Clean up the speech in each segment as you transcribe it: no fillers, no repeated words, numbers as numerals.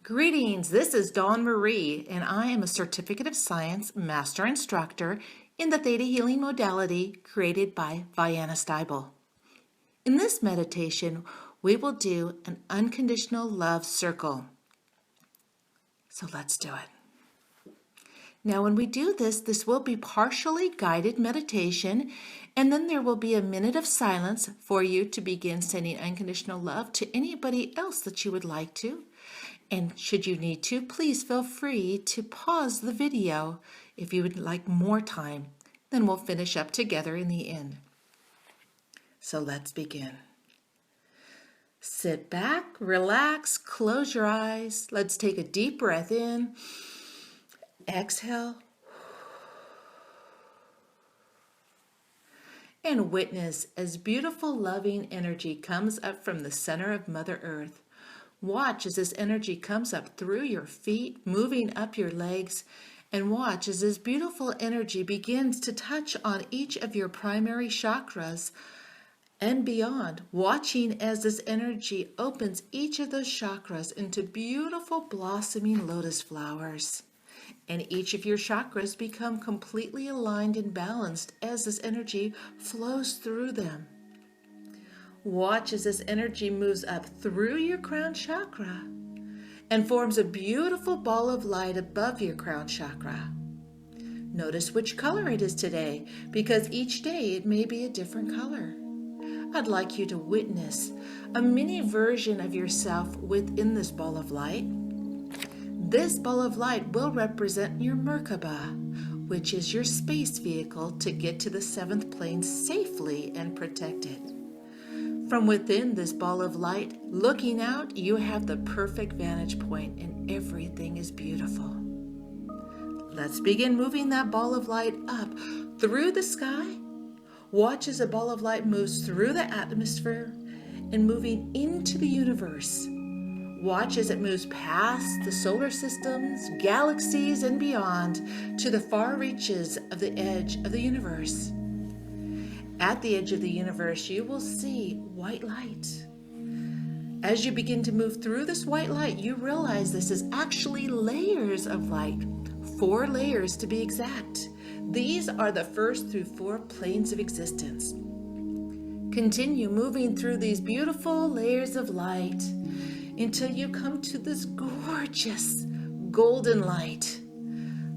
Greetings, this is Dawn Maree, and I am a Certificate of Science Master Instructor in the Theta Healing modality created by Vianna Stibal. In this meditation, we will do an unconditional love circle. So let's do it. Now when we do this will be partially guided meditation, and then there will be a minute of silence for you to begin sending unconditional love to anybody else that you would like to. And should you need to, please feel free to pause the video if you would like more time. Then we'll finish up together in the end. So let's begin. Sit back, relax, close your eyes. Let's take a deep breath in. Exhale. And witness as beautiful, loving energy comes up from the center of Mother Earth. Watch as this energy comes up through your feet, moving up your legs, and watch as this beautiful energy begins to touch on each of your primary chakras and beyond, watching as this energy opens each of those chakras into beautiful blossoming lotus flowers. And each of your chakras become completely aligned and balanced as this energy flows through them. Watch as this energy moves up through your crown chakra and forms a beautiful ball of light above your crown chakra. Notice which color it is today, because each day it may be a different color. I'd like you to witness a mini version of yourself within this ball of light. This ball of light will represent your Merkaba, which is your space vehicle to get to the 7th plane safely and protected. From within this ball of light, looking out, you have the perfect vantage point and everything is beautiful. Let's begin moving that ball of light up through the sky. Watch as a ball of light moves through the atmosphere and moving into the universe. Watch as it moves past the solar systems, galaxies, and beyond to the far reaches of the edge of the universe. At the edge of the universe, you will see white light. As you begin to move through this white light, you realize this is actually layers of light, 4 layers to be exact. These are the first through 4 planes of existence. Continue moving through these beautiful layers of light until you come to this gorgeous golden light.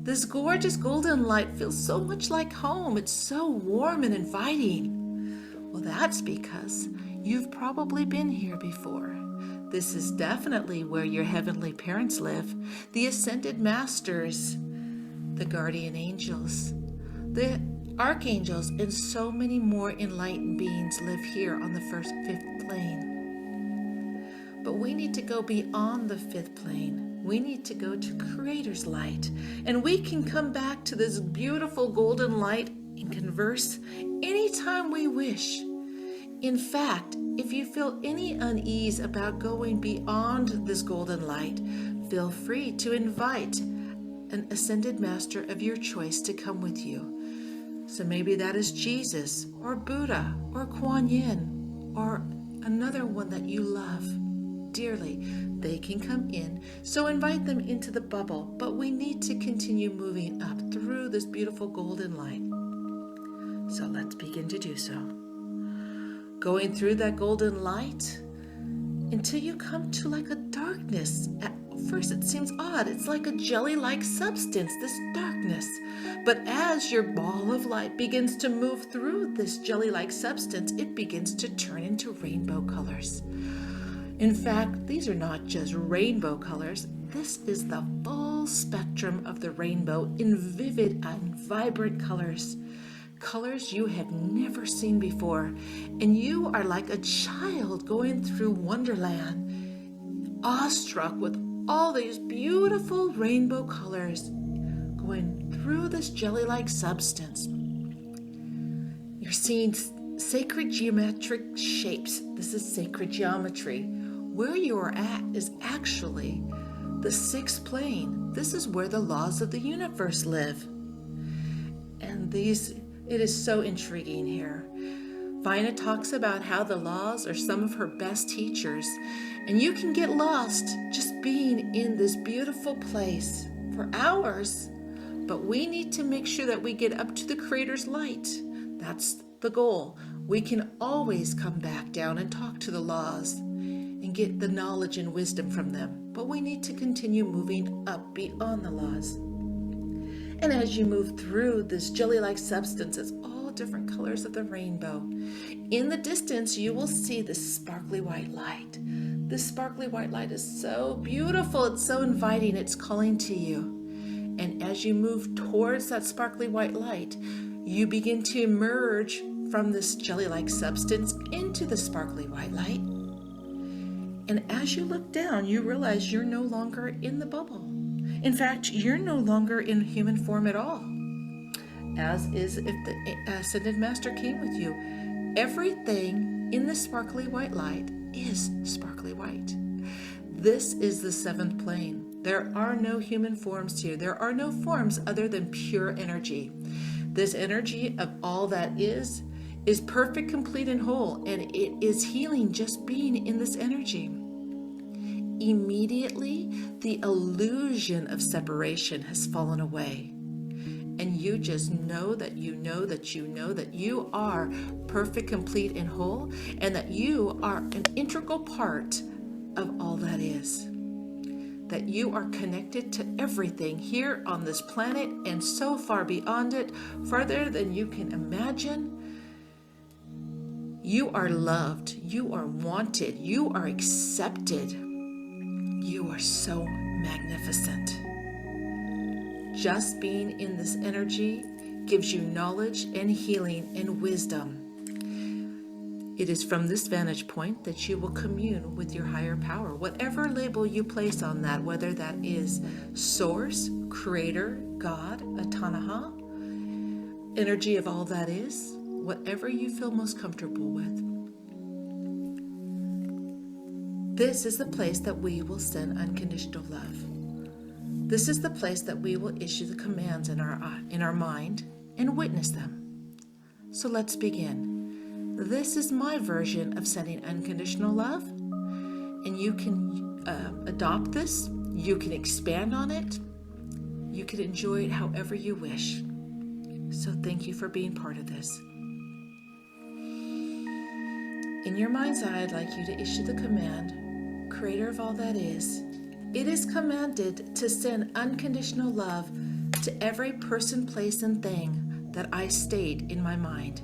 This gorgeous golden light feels so much like home. It's so warm and inviting. Well, that's because you've probably been here before. This is definitely where your heavenly parents live, the ascended masters, the guardian angels, the archangels, and so many more enlightened beings live here on the 5th plane. But we need to go beyond the 5th plane. We need to go to Creator's light, and we can come back to this beautiful golden light and converse anytime we wish. In fact, if you feel any unease about going beyond this golden light, feel free to invite an ascended master of your choice to come with you. So maybe that is Jesus or Buddha or Kuan Yin or another one that you love dearly. They can come in, so invite them into the bubble, but we need to continue moving up through this beautiful golden light. So let's begin to do so. Going through that golden light until you come to like a darkness. At first it seems odd. It's like a jelly-like substance, this darkness. But as your ball of light begins to move through this jelly-like substance, it begins to turn into rainbow colors. In fact, these are not just rainbow colors. This is the full spectrum of the rainbow in vivid and vibrant colors. Colors you have never seen before. And you are like a child going through Wonderland, awestruck with all these beautiful rainbow colors going through this jelly-like substance. You're seeing sacred geometric shapes. This is sacred geometry. Where you are at is actually the 6th plane. This is where the laws of the universe live. And it is so intriguing here. Vianna talks about how the laws are some of her best teachers, and you can get lost just just being in this beautiful place for hours, but we need to make sure that we get up to the Creator's light. That's the goal. We can always come back down and talk to the laws and get the knowledge and wisdom from them, but we need to continue moving up beyond the laws. And as you move through this jelly-like substance, it's all different colors of the rainbow. In the distance, you will see this sparkly white light. This sparkly white light is so beautiful. It's so inviting. It's calling to you. And as you move towards that sparkly white light, you begin to emerge from this jelly-like substance into the sparkly white light. And as you look down, you realize you're no longer in the bubble. In fact, you're no longer in human form at all, as is if the Ascended Master came with you. Everything in the sparkly white light is sparkly white. This is the seventh plane. There are no human forms here. There are no forms other than pure energy. This energy of all that is perfect, complete, and whole, and it is healing just being in this energy. Immediately, the illusion of separation has fallen away. And you just know that you know that you know that you are perfect, complete, and whole, and that you are an integral part of all that is. That you are connected to everything here on this planet and so far beyond it, farther than you can imagine. You are loved, you are wanted, you are accepted. You are so magnificent. Just being in this energy gives you knowledge and healing and wisdom. It is from this vantage point that you will commune with your higher power, whatever label you place on that, whether that is Source, Creator, God, Atanaha, energy of all that is, whatever you feel most comfortable with. This is the place that we will send unconditional love. This is the place that we will issue the commands in our mind and witness them. So let's begin. This is my version of sending unconditional love, and you can adopt this. You can expand on it. You can enjoy it however you wish. So thank you for being part of this. In your mind's eye, I'd like you to issue the command, Creator of all that is, it is commanded to send unconditional love to every person, place, and thing that I state in my mind.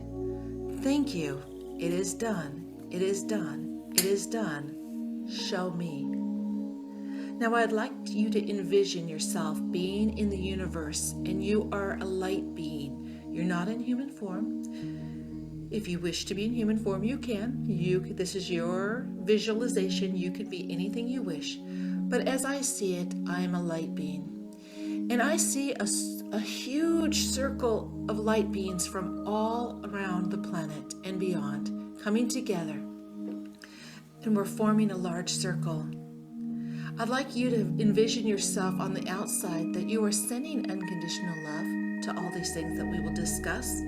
Thank you. It is done. It is done. It is done. Show me. Now I'd like you to envision yourself being in the universe, and you are a light being. You're not in human form. If you wish to be in human form, you can. This is your visualization. You can be anything you wish. But as I see it, I am a light being. And I see a huge circle of light beings from all around the planet and beyond coming together. And we're forming a large circle. I'd like you to envision yourself on the outside, that you are sending unconditional love to all these things that we will discuss.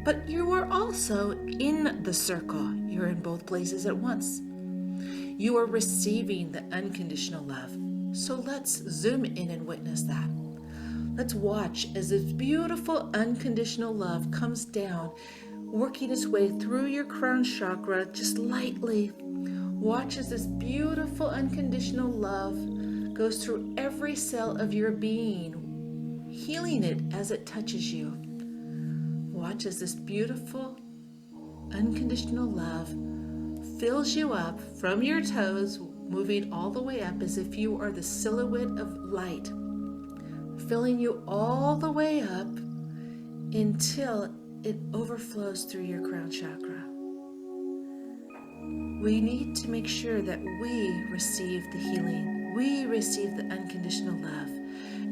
But you are also in the circle. You're in both places at once. You are receiving the unconditional love. So let's zoom in and witness that. Let's watch as this beautiful unconditional love comes down, working its way through your crown chakra just lightly. Watch as this beautiful unconditional love goes through every cell of your being, healing it as it touches you. Watch as this beautiful unconditional love fills you up from your toes, moving all the way up as if you are the silhouette of light, filling you all the way up until it overflows through your crown chakra. We need to make sure that we receive the healing. We receive the unconditional love.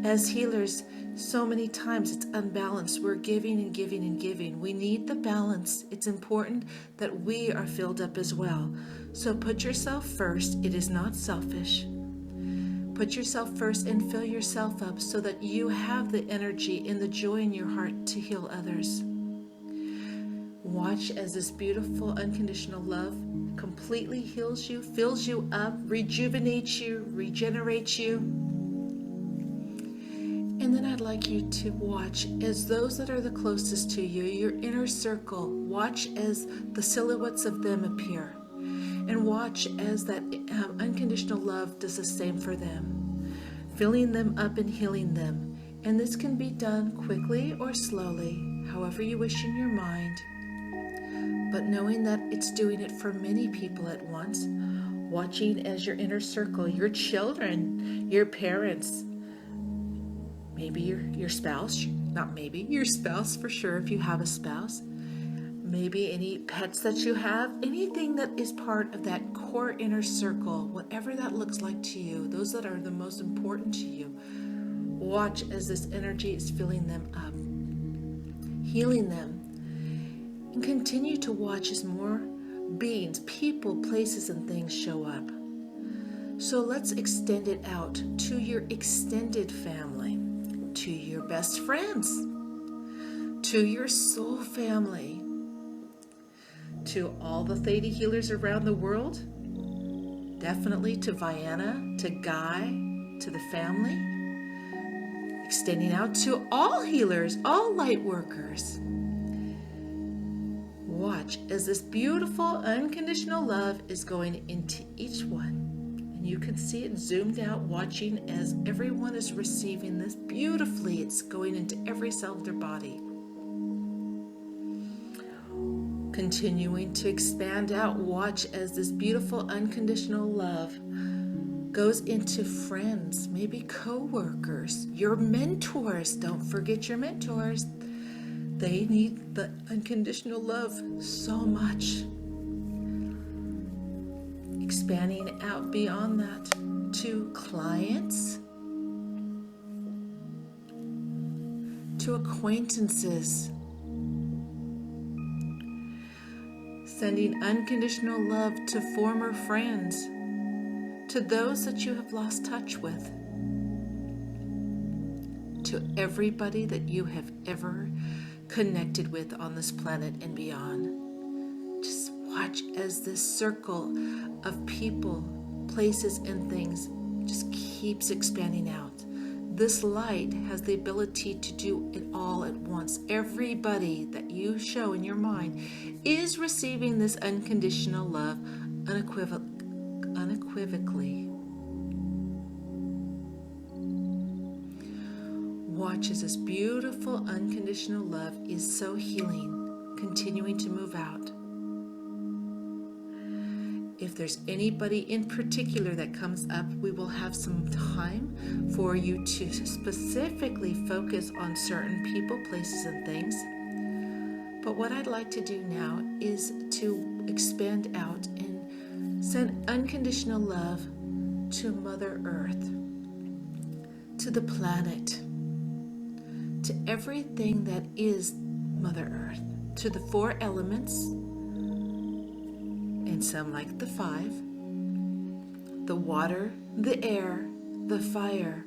As healers, so many times it's unbalanced. We're giving and giving and giving. We need the balance. It's important that we are filled up as well. So put yourself first. It is not selfish. Put yourself first and fill yourself up so that you have the energy and the joy in your heart to heal others. Watch as this beautiful unconditional love completely heals you, fills you up, rejuvenates you, regenerates you. And then I'd like you to watch as those that are the closest to you, your inner circle, watch as the silhouettes of them appear. And watch as that unconditional love does the same for them, filling them up and healing them. And this can be done quickly or slowly, however you wish in your mind. But knowing that it's doing it for many people at once, watching as your inner circle, your children, your parents, maybe your spouse, not maybe, your spouse for sure if you have a spouse, maybe any pets that you have, anything that is part of that core inner circle, whatever that looks like to you, those that are the most important to you, watch as this energy is filling them up, healing them, and continue to watch as more beings, people, places, and things show up. So let's extend it out to your extended family, to your best friends, to your soul family, to all the Theta healers around the world, definitely to Vianna, to Guy, to the family, extending out to all healers, all light workers. Watch as this beautiful unconditional love is going into each one. And you can see it zoomed out, watching as everyone is receiving this beautifully. It's going into every cell of their body. Continuing to expand out, watch as this beautiful unconditional love goes into friends, maybe co-workers, your mentors. Don't forget your mentors. They need the unconditional love so much. Expanding out beyond that to clients, to acquaintances. Sending unconditional love to former friends, to those that you have lost touch with, to everybody that you have ever connected with on this planet and beyond. Just watch as this circle of people, places, and things just keeps expanding out. This light has the ability to do it all at once. Everybody that you show in your mind is receiving this unconditional love unequivocally. Watch as this beautiful unconditional love is so healing, continuing to move out. If there's anybody in particular that comes up, we will have some time for you to specifically focus on certain people, places, and things. But what I'd like to do now is to expand out and send unconditional love to Mother Earth, to the planet, to everything that is Mother Earth, to the 4 elements, and some like the 5, the water, the air, the fire,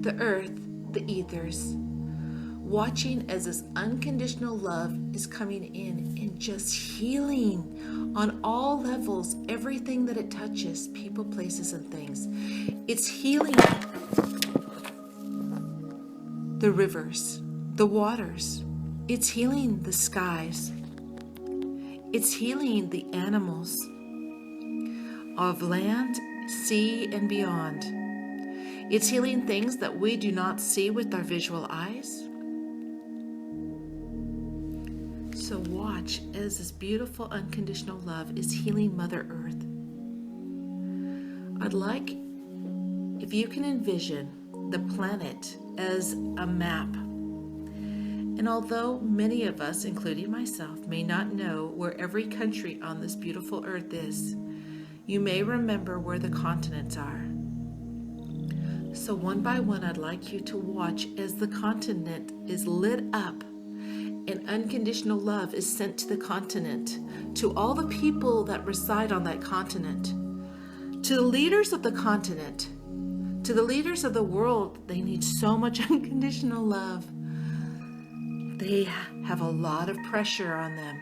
the earth, the ethers, watching as this unconditional love is coming in and just healing on all levels, everything that it touches, people, places, and things. It's healing the rivers, the waters. It's healing the skies. It's healing the animals of land, sea, and beyond. It's healing things that we do not see with our visual eyes. So watch as this beautiful unconditional love is healing Mother Earth. I'd like, if you can envision the planet as a map. And although many of us, including myself, may not know where every country on this beautiful earth is, you may remember where the continents are. So one by one, I'd like you to watch as the continent is lit up and unconditional love is sent to the continent, to all the people that reside on that continent, to the leaders of the continent, to the leaders of the world. They need so much unconditional love. They have a lot of pressure on them.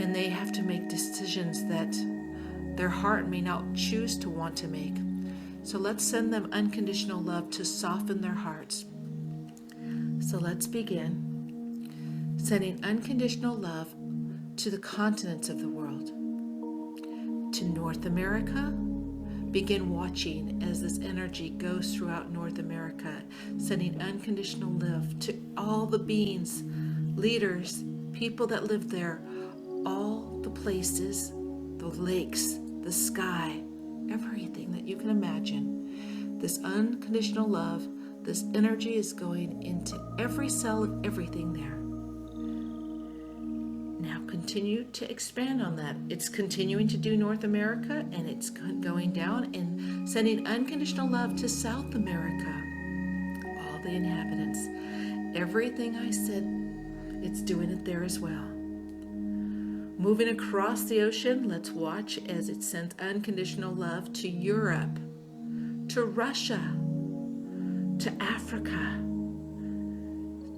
and they have to make decisions that their heart may not choose to want to make. So let's send them unconditional love to soften their hearts. So let's begin sending unconditional love to the continents of the world. To North America, begin watching as this energy goes throughout North America, sending unconditional love to all the beings, leaders, people that live there, all the places, the lakes, the sky, everything that you can imagine. This unconditional love, this energy is going into every cell of everything there. Now continue to expand on that. It's continuing to do North America, and it's going down and sending unconditional love to South America. All the inhabitants. Everything I said, it's doing it there as well. Moving across the ocean, let's watch as it sends unconditional love to Europe, to Russia, to Africa,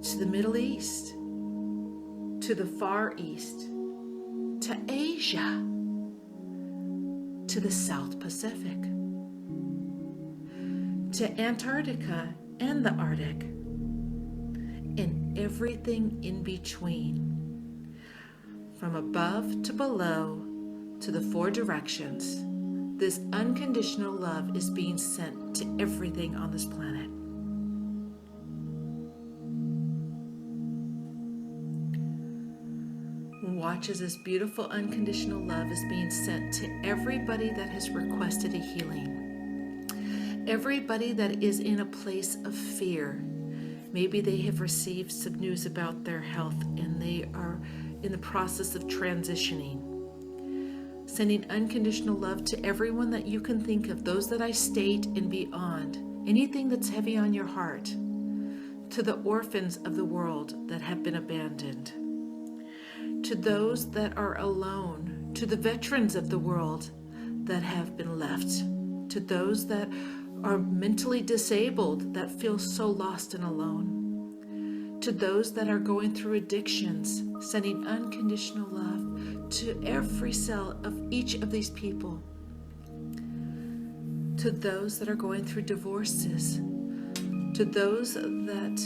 to the Middle East, to the Far East, to Asia, to the South Pacific, to Antarctica and the Arctic, and everything in between. From above to below to the four directions, this unconditional love is being sent to everything on this planet. Watch as this beautiful unconditional love is being sent to everybody that has requested a healing. Everybody that is in a place of fear. Maybe they have received some news about their health and they are in the process of transitioning. Sending unconditional love to everyone that you can think of, those that I state and beyond, anything that's heavy on your heart, to the orphans of the world that have been abandoned, to those that are alone, to the veterans of the world that have been left, to those that are mentally disabled that feel so lost and alone, to those that are going through addictions, sending unconditional love to every cell of each of these people, to those that are going through divorces, to those that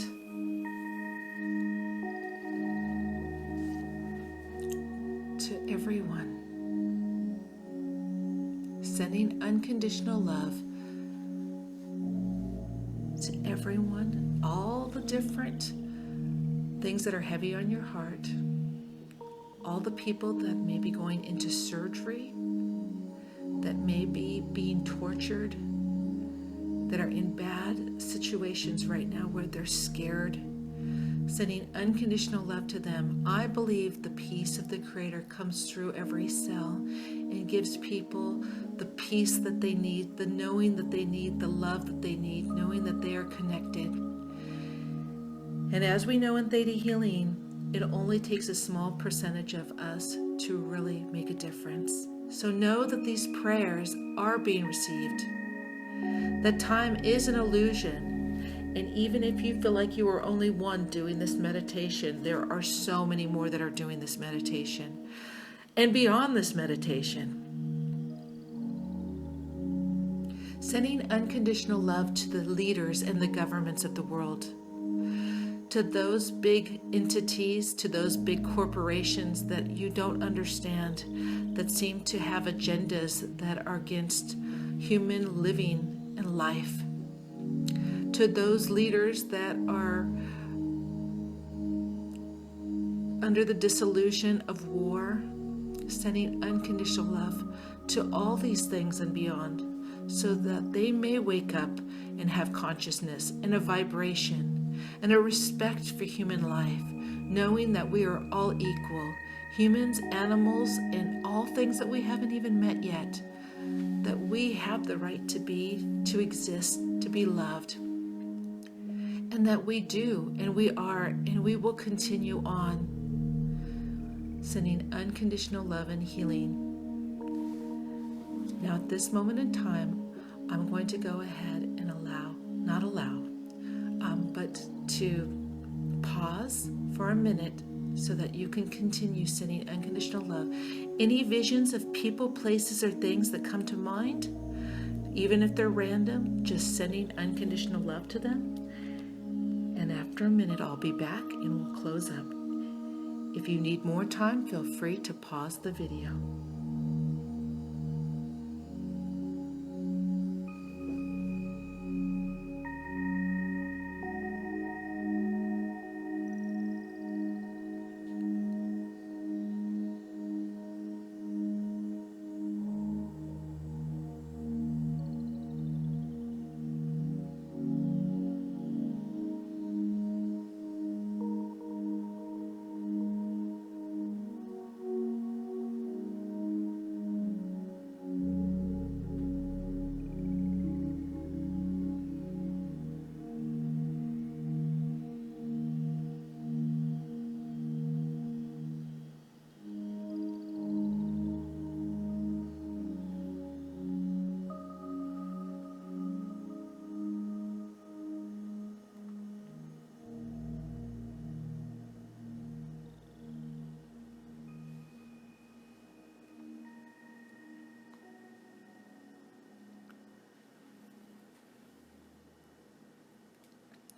to everyone, sending unconditional love to everyone, all the different things that are heavy on your heart, all the people that may be going into surgery, that may be being tortured, that are in bad situations right now where they're scared, sending unconditional love to them. I believe the peace of the Creator comes through every cell and gives people the peace that they need, the knowing that they need, the love that they need, knowing that they are connected. And as we know in Theta Healing, it only takes a small percentage of us to really make a difference. So know that these prayers are being received. That time is an illusion. And even if you feel like you are only one doing this meditation, there are so many more that are doing this meditation. And beyond this meditation, sending unconditional love to the leaders and the governments of the world, to those big entities, to those big corporations that you don't understand, that seem to have agendas that are against human living and life, to those leaders that are under the disillusion of war, sending unconditional love to all these things and beyond, so that they may wake up and have consciousness and a vibration and a respect for human life, knowing that we are all equal, humans, animals, and all things that we haven't even met yet, that we have the right to be, to exist, to be loved, and that we do, and we are, and we will continue on, sending unconditional love and healing. Now at this moment in time, I'm going to go ahead and but to pause for a minute so that you can continue sending unconditional love. Any visions of people, places, or things that come to mind, even if they're random, just sending unconditional love to them. And after a minute, I'll be back and we'll close up. If you need more time, feel free to pause the video.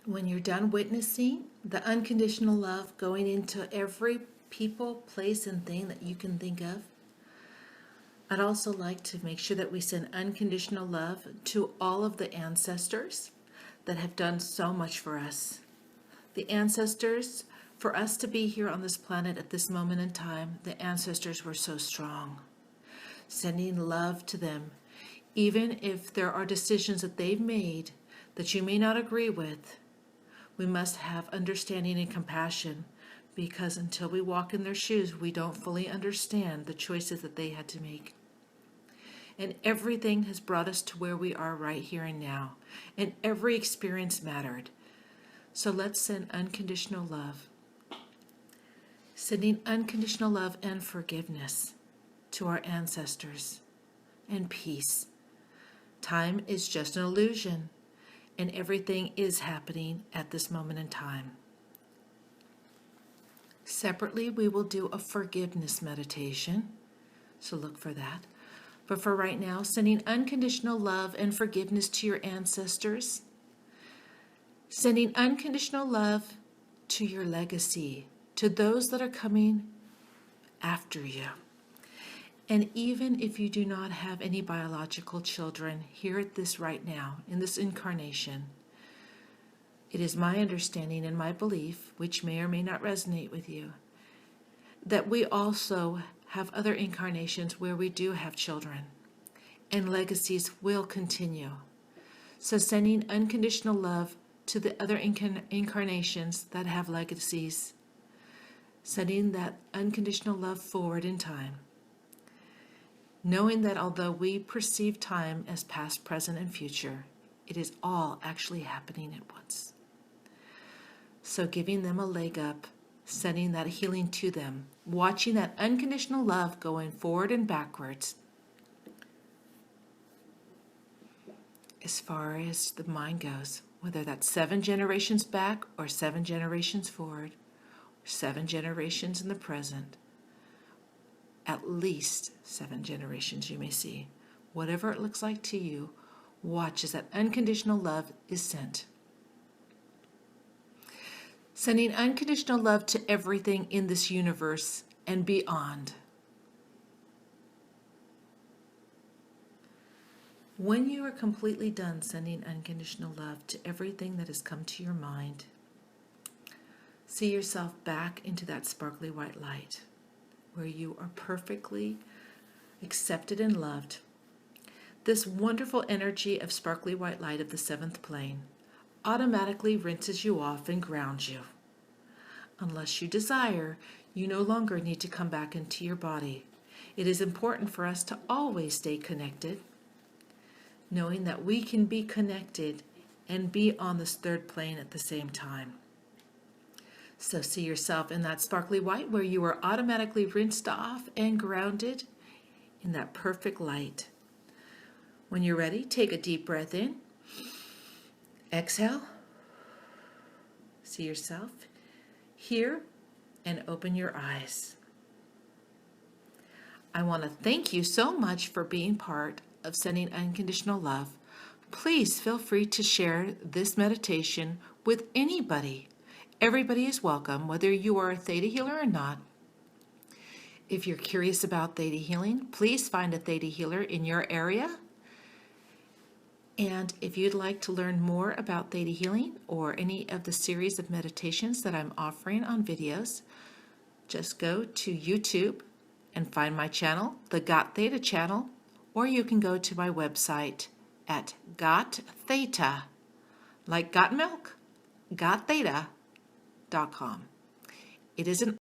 When you're done witnessing the unconditional love going into every people, place, and thing that you can think of, I'd also like to make sure that we send unconditional love to all of the ancestors that have done so much for us. The ancestors, for us to be here on this planet at this moment in time, the ancestors were so strong. Sending love to them, even if there are decisions that they've made that you may not agree with. We must have understanding and compassion, because until we walk in their shoes, we don't fully understand the choices that they had to make. And everything has brought us to where we are right here and now. And every experience mattered. So let's send unconditional love. Sending unconditional love and forgiveness to our ancestors. And peace. Time is just an illusion. And everything is happening at this moment in time. Separately, we will do a forgiveness meditation, so look for that. But for right now, sending unconditional love and forgiveness to your ancestors, sending unconditional love to your legacy, to those that are coming after you. And even if you do not have any biological children here at this right now, in this incarnation, it is my understanding and my belief, which may or may not resonate with you, that we also have other incarnations where we do have children, and legacies will continue. So sending unconditional love to the other incarnations that have legacies, sending that unconditional love forward in time. Knowing that although we perceive time as past, present, and future, it is all actually happening at once. So giving them a leg up, sending that healing to them, watching that unconditional love going forward and backwards, as far as the mind goes, whether that's 7 generations back or 7 generations forward, or 7 generations in the present. At least 7 generations you may see. Whatever it looks like to you, watch as that unconditional love is sent. Sending unconditional love to everything in this universe and beyond. When you are completely done sending unconditional love to everything that has come to your mind, see yourself back into that sparkly white light, where you are perfectly accepted and loved. This wonderful energy of sparkly white light of the 7th plane automatically rinses you off and grounds you. Unless you desire, you no longer need to come back into your body. It is important for us to always stay connected, knowing that we can be connected and be on this 3rd plane at the same time. So see yourself in that sparkly white where you are automatically rinsed off and grounded in that perfect light. When you're ready, take a deep breath in. Exhale. See yourself here and open your eyes. I want to thank you so much for being part of Sending Unconditional Love. Please feel free to share this meditation with anybody. Everybody is welcome, whether you are a Theta healer or not. If you're curious about Theta healing, please find a Theta healer in your area. And if you'd like to learn more about Theta healing or any of the series of meditations that I'm offering on videos, just go to YouTube and find my channel, the Got Theta channel, or you can go to my website at Got Theta, like got milk, gottheta.com. It is an